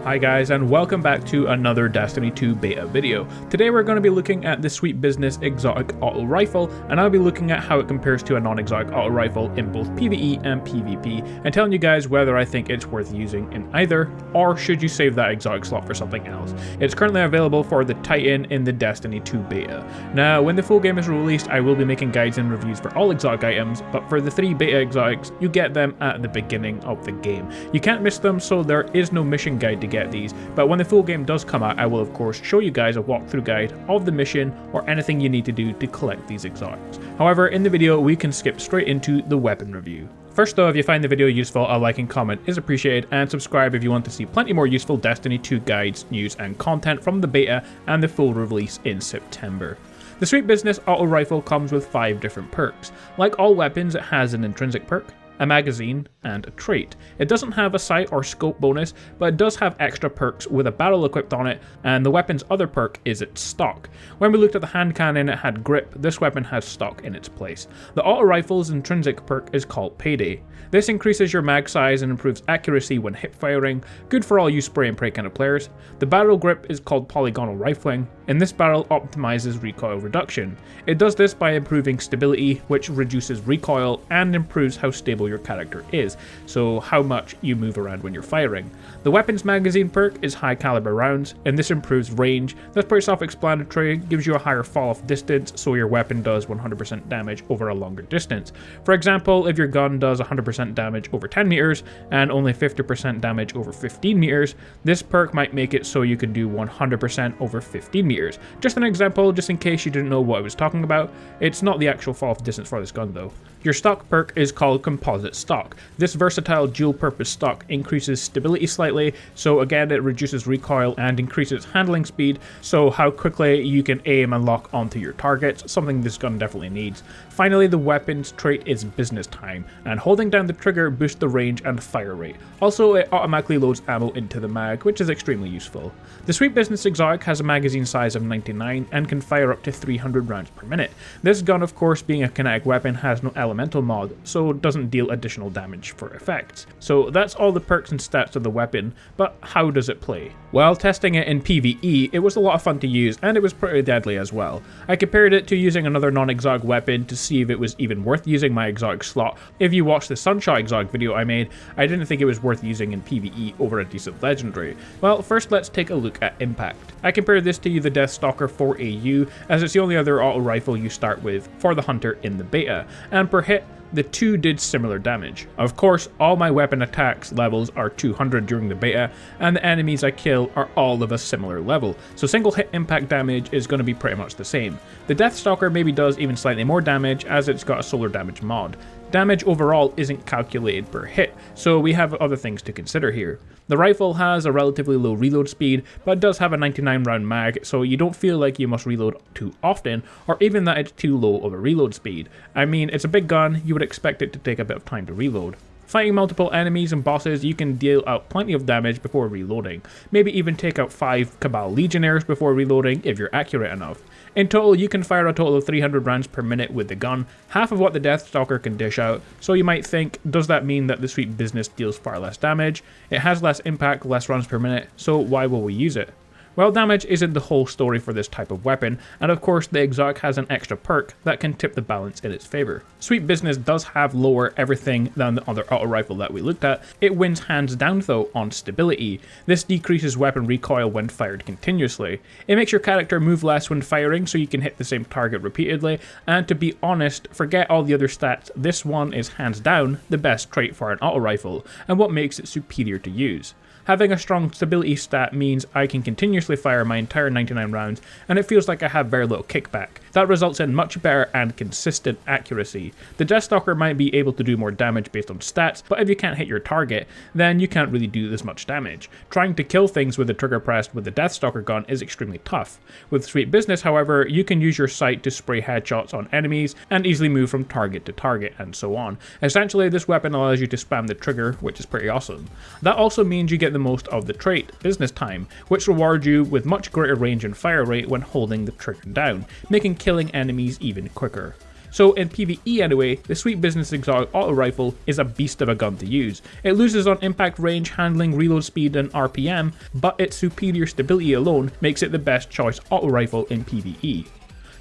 Hi guys, and welcome back to another Destiny 2 beta video. Today we're going to be looking at the Sweet Business Exotic Auto Rifle, and I'll be looking at how it compares to a non-exotic auto rifle in both PvE and PvP, and telling you guys whether I think it's worth using in either, or should you save that exotic slot for something else. It's currently available for the Titan in the Destiny 2 beta. Now, when the full game is released, I will be making guides and reviews for all exotic items, but for the 3 beta exotics, you get them at the beginning of the game. You can't miss them, so there is no mission guide to get these, but when the full game does come out, I will of course show you guys a walkthrough guide of the mission or anything you need to do to collect these exotics. However, in the video we can skip straight into the weapon review. First though, if you find the video useful, a like and comment is appreciated, and subscribe if you want to see plenty more useful Destiny 2 guides, news and content from the beta and the full release in September. The Sweet Business Auto Rifle comes with 5 different perks. Like all weapons, it has an intrinsic perk, a magazine, and a trait. It doesn't have a sight or scope bonus, but it does have extra perks with a barrel equipped on it, and the weapon's other perk is its stock. When we looked at the hand cannon, it had grip. This weapon has stock in its place. The auto rifle's intrinsic perk is called Payday. This increases your mag size and improves accuracy when hip firing, good for all you spray and pray kind of players. The barrel grip is called polygonal rifling, and this barrel optimizes recoil reduction. It does this by improving stability, which reduces recoil and improves how stable your character is, so how much you move around when you're firing. The weapon's magazine perk is high caliber rounds, and this improves range. That's pretty self-explanatory, gives you a higher fall off distance, so your weapon does 100% damage over a longer distance. For example, if your gun does 100% damage over 10 meters and only 50% damage over 15 meters, this perk might make it so you can do 100% over 15 meters. Just an example, just in case you didn't know what I was talking about. It's not the actual fall off distance for this gun though. Your stock perk is called Composite Stock. This versatile dual-purpose stock increases stability slightly, so again it reduces recoil and increases handling speed, so how quickly you can aim and lock onto your targets, something this gun definitely needs. Finally, the weapon's trait is Business Time, and holding down the trigger boosts the range and fire rate. Also, it automatically loads ammo into the mag, which is extremely useful. The Sweet Business Exotic has a magazine size of 99 and can fire up to 300 rounds per minute. This gun, of course, being a kinetic weapon, has no elemental mod, so it doesn't deal additional damage for effects. So that's all the perks and stats of the weapon, but how does it play? Well, testing it in PvE, it was a lot of fun to use, and it was pretty deadly as well. I compared it to using another non-exotic weapon to see if it was even worth using my exotic slot. If you watched the Sunshot exotic video I made, I didn't think it was worth using in PvE over a decent legendary. Well, first let's take a look at impact. I compared this to the Deathstalker 4AU, as it's the only other auto rifle you start with for the hunter in the beta, and per hit, the two did similar damage. Of course, all my weapon attacks levels are 200 during the beta, and the enemies I kill are all of a similar level, so single hit impact damage is going to be pretty much the same. The Deathstalker maybe does even slightly more damage, as it's got a solar damage mod. Damage overall isn't calculated per hit, so we have other things to consider here. The rifle has a relatively low reload speed, but does have a 99 round mag, so you don't feel like you must reload too often, or even that it's too low of a reload speed. I mean, it's a big gun, you would expect it to take a bit of time to reload. Fighting multiple enemies and bosses, you can deal out plenty of damage before reloading. Maybe even take out 5 Cabal Legionnaires before reloading if you're accurate enough. In total, you can fire a total of 300 rounds per minute with the gun, half of what the Deathstalker can dish out, so you might think, does that mean that the Sweet Business deals far less damage? It has less impact, less rounds per minute, so why will we use it? Well, damage isn't the whole story for this type of weapon, and of course the exotic has an extra perk that can tip the balance in its favor. Sweet Business does have lower everything than the other auto rifle that we looked at. It wins hands down though on stability. This decreases weapon recoil when fired continuously. It makes your character move less when firing so you can hit the same target repeatedly, and to be honest, forget all the other stats, this one is hands down the best trait for an auto rifle, and what makes it superior to use. Having a strong stability stat means I can continuously fire my entire 99 rounds, and it feels like I have very little kickback. That results in much better and consistent accuracy. The Deathstalker might be able to do more damage based on stats, but if you can't hit your target, then you can't really do this much damage. Trying to kill things with the trigger pressed with the Deathstalker gun is extremely tough. With Sweet Business, however, you can use your sight to spray headshots on enemies and easily move from target to target and so on. Essentially, this weapon allows you to spam the trigger, which is pretty awesome. That also means you get the most of the trait, Business Time, which rewards you with much greater range and fire rate when holding the trigger down, making killing enemies even quicker. So in PvE anyway, the Sweet Business Exotic Auto Rifle is a beast of a gun to use. It loses on impact range, handling, reload speed and RPM, but its superior stability alone makes it the best choice auto rifle in PvE.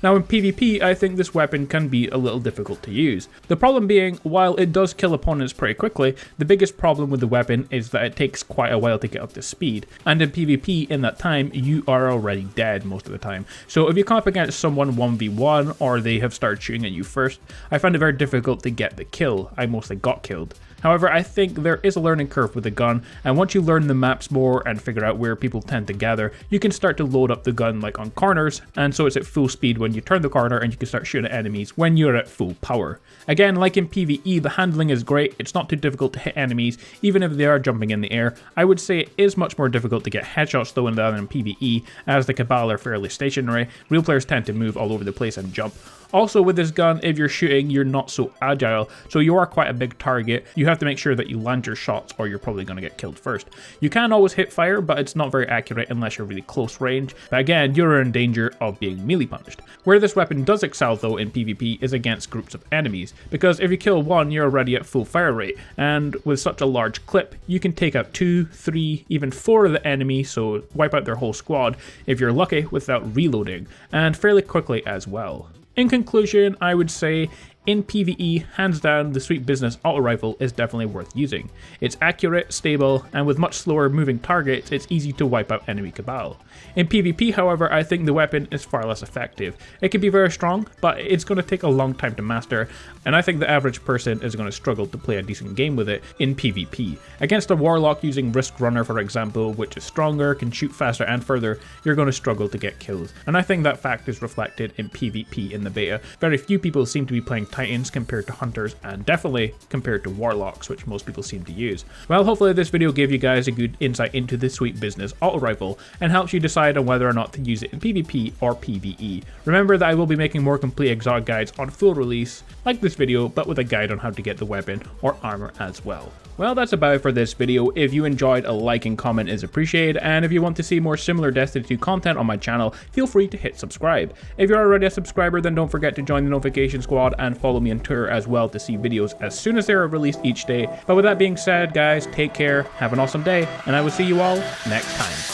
Now in PvP, I think this weapon can be a little difficult to use. The problem being, while it does kill opponents pretty quickly, the biggest problem with the weapon is that it takes quite a while to get up to speed, and in PvP in that time, you are already dead most of the time. So if you come up against someone 1v1 or they have started shooting at you first, I find it very difficult to get the kill. I mostly got killed. However, I think there is a learning curve with the gun, and once you learn the maps more and figure out where people tend to gather, you can start to load up the gun like on corners, and so it's at full speed when you turn the corner and you can start shooting at enemies when you're at full power. Again, like in PvE, the handling is great, it's not too difficult to hit enemies, even if they are jumping in the air. I would say it is much more difficult to get headshots though than in PvE, as the Cabal are fairly stationary. Real players tend to move all over the place and jump. Also with this gun, if you're shooting, you're not so agile, so you are quite a big target. You have to make sure that you land your shots or you're probably going to get killed first. You can always hit fire, but it's not very accurate unless you're really close range. But again, you're in danger of being melee punched. Where this weapon does excel though in PvP is against groups of enemies, because if you kill one, you're already at full fire rate, and with such a large clip, you can take out 2, 3, even 4 of the enemy, so wipe out their whole squad if you're lucky without reloading, and fairly quickly as well. In conclusion, I would say in PvE, hands down, the Sweet Business Auto Rifle is definitely worth using. It's accurate, stable, and with much slower moving targets, it's easy to wipe out enemy Cabal. In PvP, however, I think the weapon is far less effective. It can be very strong, but it's going to take a long time to master, and I think the average person is going to struggle to play a decent game with it in PvP. Against a Warlock using Risk Runner, for example, which is stronger, can shoot faster and further, you're going to struggle to get kills. And I think that fact is reflected in PvP in the beta. Very few people seem to be playing Titans compared to Hunters, and definitely compared to Warlocks, which most people seem to use. Well, hopefully this video gave you guys a good insight into the Sweet Business Auto Rifle and helps you decide on whether or not to use it in PvP or PvE. Remember that I will be making more complete exotic guides on full release, like this video, but with a guide on how to get the weapon or armor as well. Well, that's about it for this video. If you enjoyed, a like and comment is appreciated, and if you want to see more similar Destiny 2 content on my channel, feel free to hit subscribe. If you're already a subscriber, then don't forget to join the notification squad and follow me on Twitter as well to see videos as soon as they are released each day. But with that being said, guys, take care, have an awesome day, and I will see you all next time.